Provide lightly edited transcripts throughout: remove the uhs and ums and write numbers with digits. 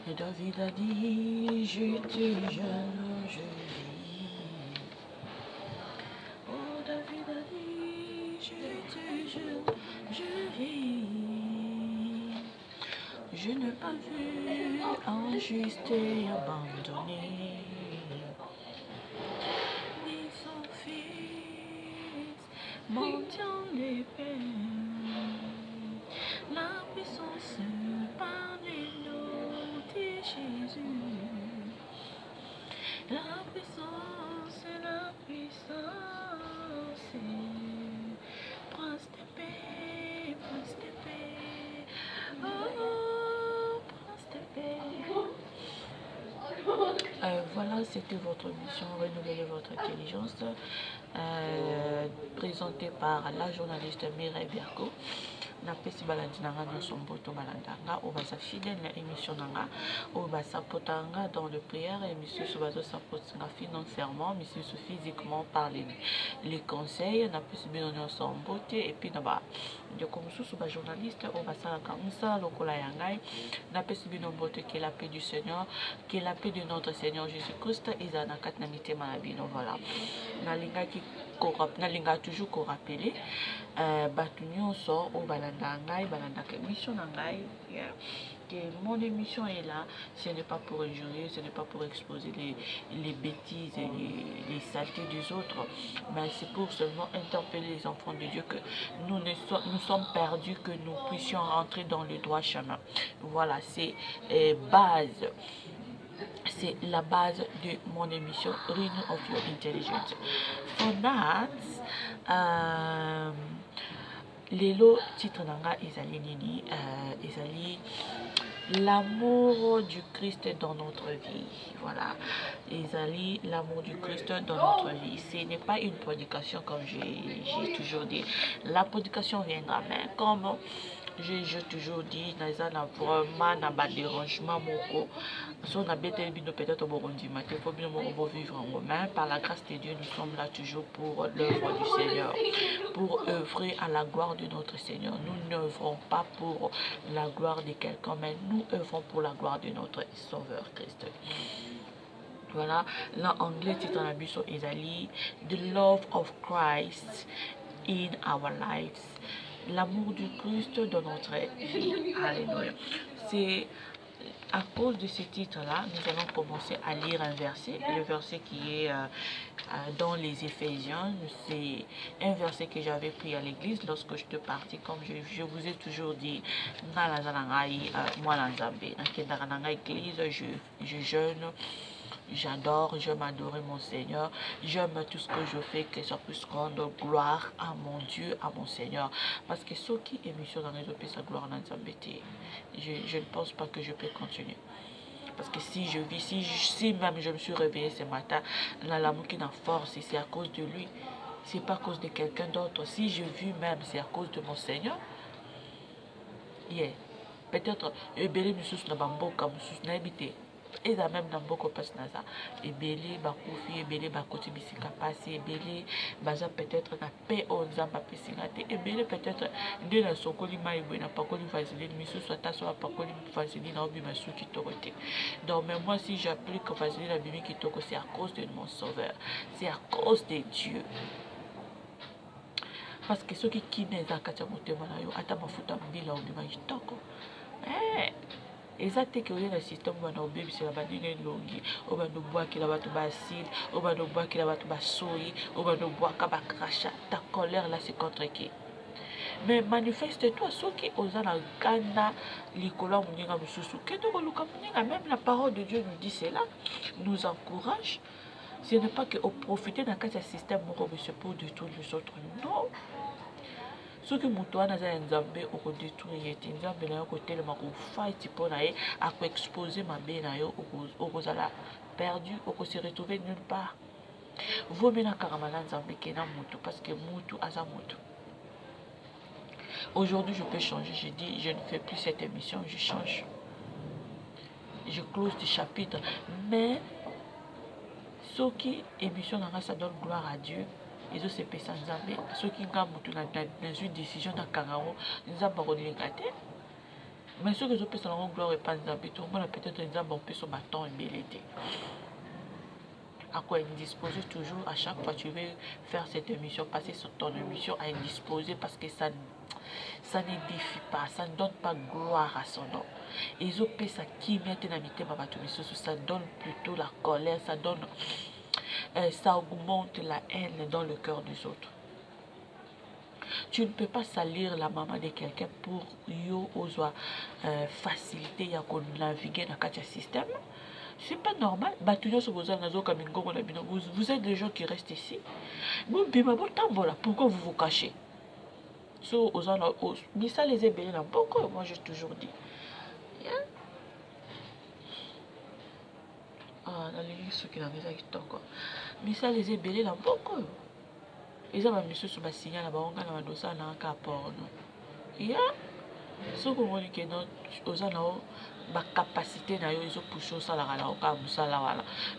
Et David a dit, j'étais jeune, je vis. Oh, David a dit, j'étais jeune, je vis. Je n'ai pas vu injuste et abandonné, ni son fils mendiant les peines. La puissance par les noms de Jésus. La puissance, la puissance. Prince de paix, prince de paix. Oh, prince de paix. Voilà, c'était votre mission, renouveler votre intelligence, présentée par la journaliste Mireille Berco. Napesi balandi nanga nyonso mboto balandanga oyo baza fidèle na émission nanga oyo basapotanga dans le prière et misusu bazosapotinga financièrement misusu physiquement par les conseils napesi bino nyonso mbote et puis na bandeko mosusu bajournaliste oyo basalaka mosala lokola ya ngai napesi bino mbote que la paix du Seigneur, que la paix de notre Seigneur Jésus-Christ ezala na kati na mitema na bino. Voilà, nalinga toujours korapele bato nyonso oyo balanda ngai balandaka émission na ngai que mon émission est là, ce n'est pas pour injurier, ce n'est pas pour exposer les bêtises et les saletés des autres, mais c'est pour seulement interpeller les enfants de Dieu que nous sommes perdus, que nous puissions rentrer dans le droit chemin. Voilà, c'est base. C'est la base de mon émission Renew of Your Intelligence. For that, lelo titre nanga ezali nini ezali l'amour du Christ dans notre vie. Voilà, ezali l'amour du Christ dans notre vie. Ce n'est pas une prédication comme j'ai toujours dit. La prédication viendra, mais comme j'ai toujours dit, naza na vraiment na ba dérangement moko. So na betel bino peut-être borundi maté faut bien moko vivre en commun. Par la grâce de Dieu, nous sommes là toujours pour l'œuvre du Seigneur, pour œuvrer à la gloire de notre Seigneur. Nous n'œuvrons pas pour la gloire de quelqu'un, mais nous œuvrons pour la gloire de notre Sauveur Christ. Voilà, l'anglais titre na biso ezali The Love of Christ in our lives. L'amour du Christ dans notre vie. Alléluia. C'est à cause de ce titre-là, nous allons commencer à lire un verset. Le verset qui est dans les Éphésiens. C'est un verset que j'avais pris à l'église lorsque je te partis. Comme je vous ai toujours dit, moi, je jeûne. J'adore, j'aime adorer mon Seigneur, j'aime tout ce que je fais, que ça puisse rendre gloire à mon Dieu, à mon Seigneur. Parce que ceux qui émission dans les autres, sa gloire dans je ne pense pas que je peux continuer. Parce que si je vis, si même je me suis réveillée ce matin, l'amour qui n'a force, c'est à cause de lui. C'est pas à cause de quelqu'un d'autre. Si je vis même, c'est à cause de mon Seigneur. Yeah. Peut-être, eza même na mboko pasi naza ebele bakufi ebele bakoti bisika pasi ebele baza peut-être na paix oyo nzambe apesinga te ebele peut-être nde na sokoli mai boye na pakoli vaseline misusu ata so apakoli vaseline aobima su kitoko te. Donc mais moi si j'applique vaseline abimi kitoko, c'est à cause de mon Sauveur, c'est à cause de Dieu. Parce que soki kine eza kati ya motema na yo ata mafuta mbila obima kitoko eza te ke oye na système bana obebisela bandenge elongi oyo bana obwakela bato basile oyo bana obwakela bato basoyi oyo bana obwaka bakrasha. Ta colère là c'est contre qui? Mais manifeste-toi soki oza na ganda likolo ya moninga mosusu kende koluka moninga. Même la parole de Dieu nous dit cela, nous encourage. Ce n'est pas que profiter d'un cas de système moko pour détruire les autres, non. Ce que moto wana za nzambe okodétruire ete nzambe na yo kotelema kofight mpo na ye akoexpose mabe na yo okozala perdu, okose retrouver nulle part. Vomena karama na nzambe ke na moto parce que moto aza moto. Aujourd'hui je peux changer, je dis je ne fais plus cette émission, je change, je close du chapitre. Mais ce qui émission nanga ça donne gloire à Dieu. Ils se pèsent nzambe ceux qui nga mutu na une décision na kangao nzamba kolinga te Mais ceux que je peux sans gloire et pas Nzambe, tout le monde peut-être Nzambe on peut son bâton et belleté. À quoi indisposer toujours à chaque fois tu veux faire cette émission, passer sur ton émission à indisposer parce que ça n'édifie pas, ça ne donne pas gloire à son nom. Et ça qui ça donne plutôt la colère, ça donne, ça augmente la haine dans le cœur des autres. Tu ne peux pas salir la maman de quelqu'un pour yo oswa faciliter ya ko naviguer dans le système. C'est pas normal. Vous êtes des gens qui restent ici. Pourquoi vous vous cachez? So, mais ça les ébélés là, pourquoi? Moi j'ai toujours dit. Ah, dans l'église, ceux qui n'ont pas qui quoi. Mais ça les ébélés là, pourquoi? Ils ont mis sur le signal là-bas, on a un dossier dans un rapport. Ce qu'on voit que aux gens ma capacité na yo ils ont poussé ça là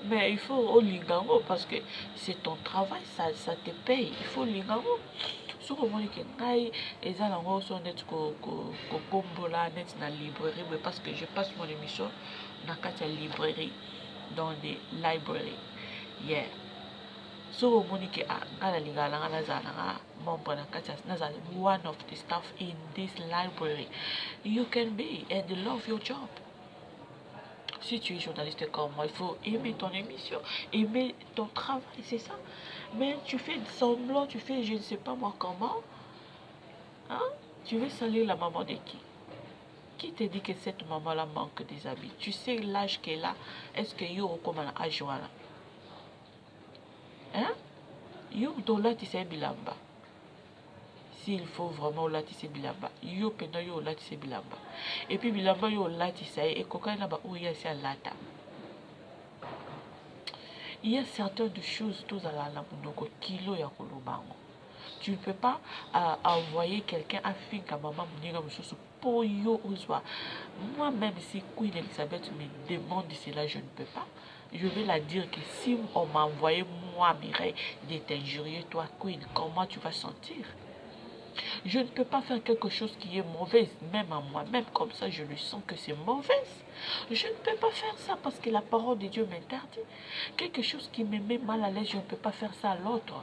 mais il faut au lingango parce que c'est ton travail, ça te paye, il faut lingango. Ce qu'on voit que ngai eza nango so net ko kombola net na librairie parce que je passe mon émission dans la librairie, dans des librairies. Yeah. So Monique one of the staff in this library. You can be and love your job. Si tu es journaliste comme moi, il faut aimer ton émission, aimer ton travail, c'est ça. Mais tu fais semblant, tu fais je ne sais pas moi comment. Hein? Tu veux salir la maman de qui? Qui te dit que cette maman-là manque des habits? Tu sais l'âge qu'elle a. Est-ce que yo comme un âge là? Hein? Yo dola tise bilamba. S'il faut vraiment la tise bilamba. Yo pena yo la tise bilamba. Et puis bilamba yo la tise et kokana ba ouya si lata. Il y a certaines choses tous à la monoko kilo ya kolobango. Tu ne peux pas envoyer quelqu'un à finka maman muniga mususu pour yo ozwa. Moi-même si Queen Elizabeth me demande cela, je ne peux pas. Je vais la dire que si on m'a envoyé moi, Mireille, de t'injurier, toi, Queen, comment tu vas sentir? Je ne peux pas faire quelque chose qui est mauvaise, même à moi-même, comme ça je le sens que c'est mauvaise. Je ne peux pas faire ça parce que la parole de Dieu m'interdit. Quelque chose qui me met mal à l'aise, je ne peux pas faire ça à l'autre.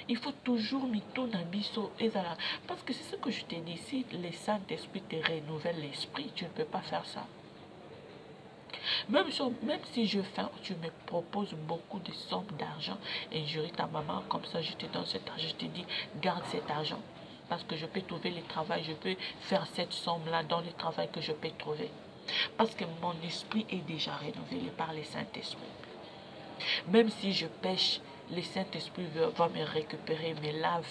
Il faut toujours mito nabiso ezala. Parce que c'est ce que je t'ai dit, si le Saint-Esprit te renouvelle l'esprit, tu ne peux pas faire ça. Même si je fais, tu me proposes beaucoup de sommes d'argent, injurie ta maman, comme ça je te donne cet argent, je te dis, garde cet argent. Parce que je peux trouver le travail, je peux faire cette somme-là dans le travail que je peux trouver. Parce que mon esprit est déjà renouvelé par le Saint-Esprit. Même si je pêche, le Saint-Esprit va me récupérer, me lave.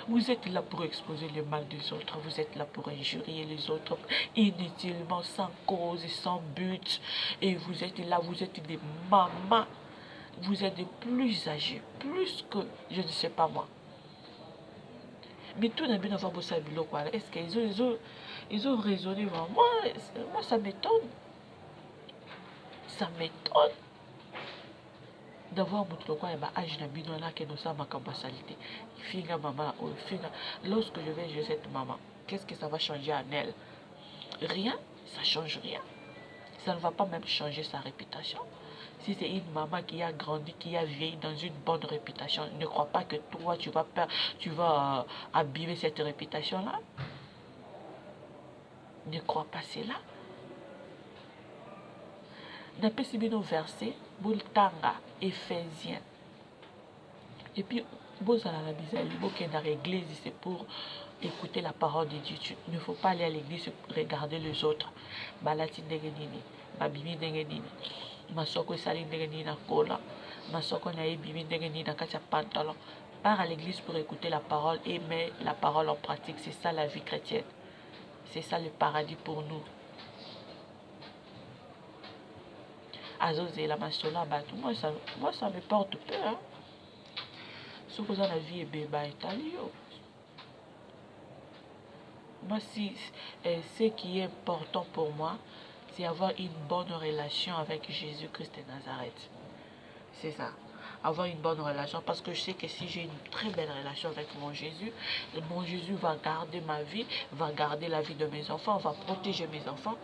Vous êtes là pour exposer le mal des autres, vous êtes là pour injurier les autres inutilement, sans cause et sans but. Et vous êtes là, vous êtes des mamans, vous êtes des plus âgés, plus que, je ne sais pas moi. Mais tout n'a bien à voir pour ça, est-ce qu'ils ont raisonné vraiment? Moi, ça m'étonne. Ça m'étonne d'avoir mon quoi et âge na bino là que nous sommes à capacité. Finga maman, finga. Lorsque je vais chez cette maman, qu'est-ce que ça va changer en elle? Rien, ça change rien. Ça ne va pas même changer sa réputation. Si c'est une maman qui a grandi, qui a vieilli dans une bonne réputation, ne crois pas que toi tu vas abîmer cette réputation-là. Ne crois pas cela. N'appelle bien nos versets, Boultanga, Éphésiens. Et puis, vous allez à la bizarre, vous qui dans l'église, c'est pour écouter la parole de Dieu. Il ne faut pas aller à l'église regarder les autres. Balati ndegenini, babimi ndegenini, masoko sali ndegenini na kola, masoko na ebimi ndegenini na katia pantalon. Pars à l'église pour écouter la parole et mets la parole en pratique. C'est ça la vie chrétienne. C'est ça le paradis pour nous. Azozé la masola batou. Moi ça me porte peur. Hein? Ce que la vie est béba italio. Moi ce qui est important pour moi, c'est avoir une bonne relation avec Jésus-Christ de Nazareth. C'est ça. avoir une bonne relation, parce que je sais que si j'ai une très belle relation avec mon Jésus va garder ma vie, va garder la vie de mes enfants, va protéger mes enfants,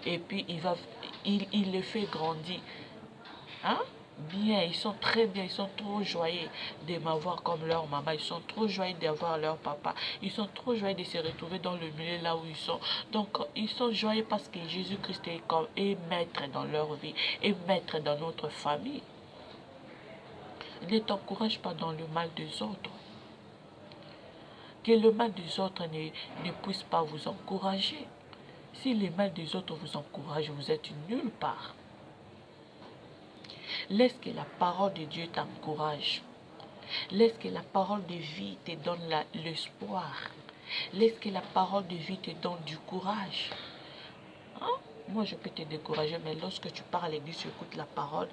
et puis il les fait grandir. Hein? Bien, ils sont très bien, ils sont trop joyeux de m'avoir comme leur maman, ils sont trop joyeux d'avoir leur papa, ils sont trop joyeux de se retrouver dans le milieu là où ils sont. Donc, ils sont joyeux parce que Jésus-Christ est maître dans leur vie, est maître dans notre famille. Ne t'encourage pas dans le mal des autres. Que le mal des autres ne puisse pas vous encourager. Si le mal des autres vous encourage, vous êtes nulle part. Laisse que la parole de Dieu t'encourage. Laisse que la parole de vie te donne l'espoir. Laisse que la parole de vie te donne du courage. Hein? Moi, je peux te décourager, mais lorsque tu pars à l'église, tu écoutes la parole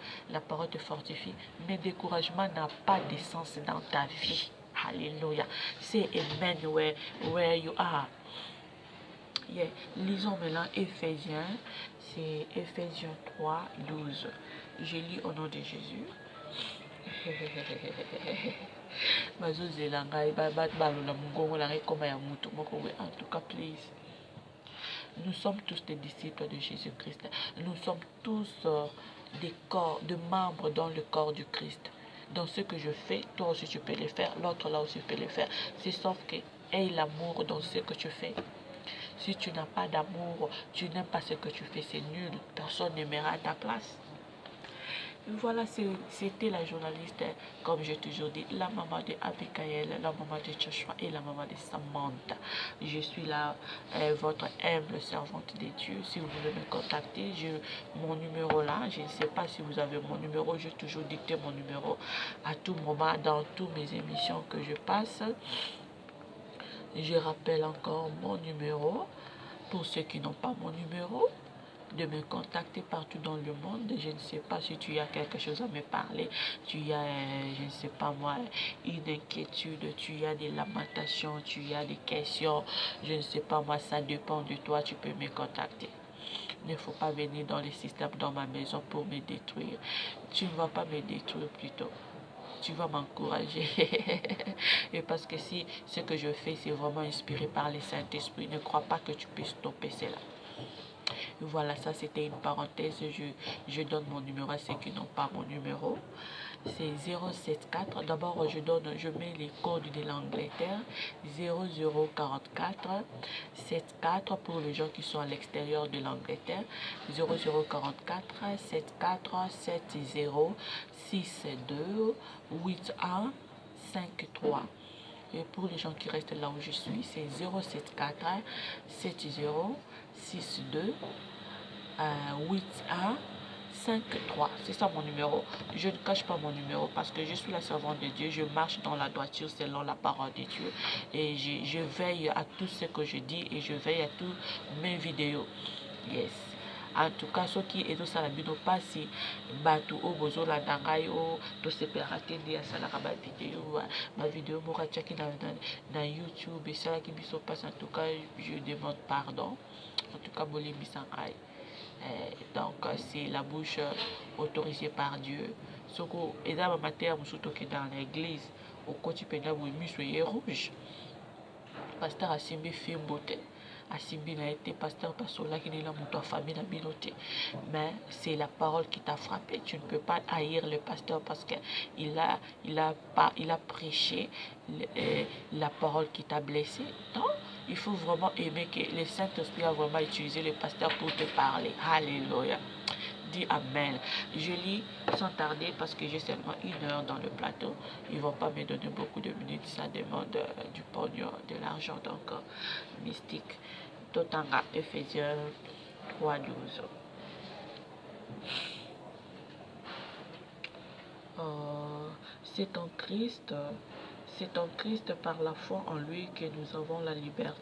te fortifie. Mais découragement n'a pas de sens dans ta vie. Alléluia. Say amen where you are. Yeah. Lisons maintenant Éphésiens. C'est Éphésiens 3, 12. Je lis au nom de Jésus. En tout cas, please. Nous sommes tous des disciples de Jésus-Christ. Nous sommes tous des corps, des membres dans le corps du Christ. Dans ce que je fais, toi aussi tu peux le faire, l'autre là aussi peut le faire. C'est sauf que aie l'amour dans ce que tu fais. Si tu n'as pas d'amour, tu n'aimes pas ce que tu fais, c'est nul. Personne n'aimera à ta place. Voilà, c'était la journaliste, comme j'ai toujours dit, la maman de Abigail, la maman de Joshua et la maman de Samantha. Je suis là, votre humble servante de Dieu. Si vous voulez me contacter, j'ai mon numéro là. Je ne sais pas si vous avez mon numéro. J'ai toujours dicté mon numéro à tout moment dans toutes mes émissions que je passe. Je rappelle encore mon numéro pour ceux qui n'ont pas mon numéro, de me contacter partout dans le monde. Je ne sais pas si tu as quelque chose à me parler, tu as, je ne sais pas moi, une inquiétude, tu as des lamentations, tu as des questions, je ne sais pas moi, ça dépend de toi, tu peux me contacter. Il ne faut pas venir dans le système, dans ma maison pour me détruire. Tu ne vas pas me détruire plutôt. Tu vas m'encourager. Et parce que si ce que je fais, c'est vraiment inspiré par le Saint-Esprit, ne crois pas que tu peux stopper cela. Voilà, ça c'était une parenthèse. Je donne mon numéro à ceux qui n'ont pas mon numéro. C'est 074. D'abord, je mets les codes de l'Angleterre. 0044 74 pour les gens qui sont à l'extérieur de l'Angleterre. 0044 74 70 62 81 53. Et pour les gens qui restent là où je suis, c'est 074 70 62 81 53. C'est ça mon numéro. Je ne cache pas mon numéro parce que je suis la servante de Dieu. Je marche dans la droiture selon la parole de Dieu. Et je veille à tout ce que je dis et je veille à toutes mes vidéos. Yes. En tout cas, ceux qui sont à la vidéo passée, batu au bozo la dangai au to se perate de ya sala ka ma vidéo mora chaki na YouTube et ça qui biso passe. En tout cas, je demande pardon. En tout cas, bolé bisangai. Donc, c'est la bouche autorisée par Dieu. Ce que et dans ma terre, surtout que dans l'église, au quotidien, vous soyez rouge. Pasteur a simbi fait beauté. Asimbi n'a été pasteur parce que là qui est là mon famille n'a bien noté. Mais c'est la parole qui t'a frappé. Tu ne peux pas haïr le pasteur parce que il a prêché la parole qui t'a blessé. Non, il faut vraiment aimer que le Saint-Esprit a vraiment utilisé le pasteur pour te parler. Alléluia. Dis Amen. Je lis sans tarder parce que j'ai seulement 1 heure dans le plateau. Ils ne vont pas me donner beaucoup de minutes. Ça demande du pognon, de l'argent. Donc, mystique. Totanga, Éphésiens 3, 12. C'est en Christ par la foi en lui que nous avons la liberté.